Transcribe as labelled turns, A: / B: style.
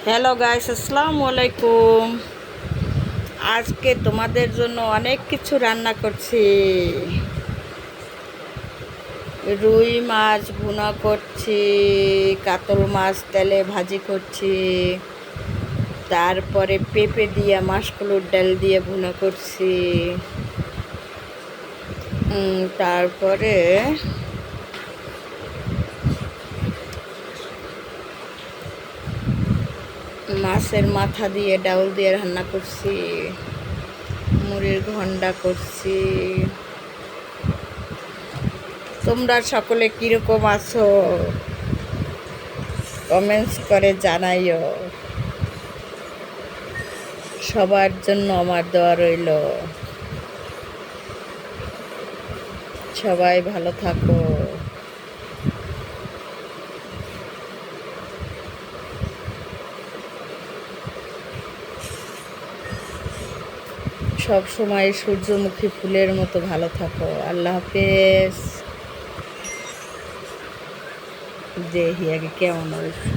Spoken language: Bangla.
A: হ্যালো গাইস, আসসালামু আলাইকুম। আজকে তোমাদের জন্য অনেক কিছু রান্না করছি। রুই মাছ ভুনা করছি, কাতল মাছ তেলে ভাজি করছি, তারপরে পেঁপে দিয়ে মাসকলাইর ডাল দিয়ে ভুনা করছি, তারপরে মাছের মাথা দিয়ে ডাউল দিয়ে রান্না করছি, মুড়ির ঘন্টা করছি। তোমরা সকলে কীরকম আছো কমেন্টস করে জানাইও। সবার জন্য আমার দোয়া রইল। সবাই ভালো থাকো। সব সময় সূর্যমুখী ফুলের মতো ভালো থাকো। আল্লাহ হাফেজ। দেখি আগে কেমন হয়েছে।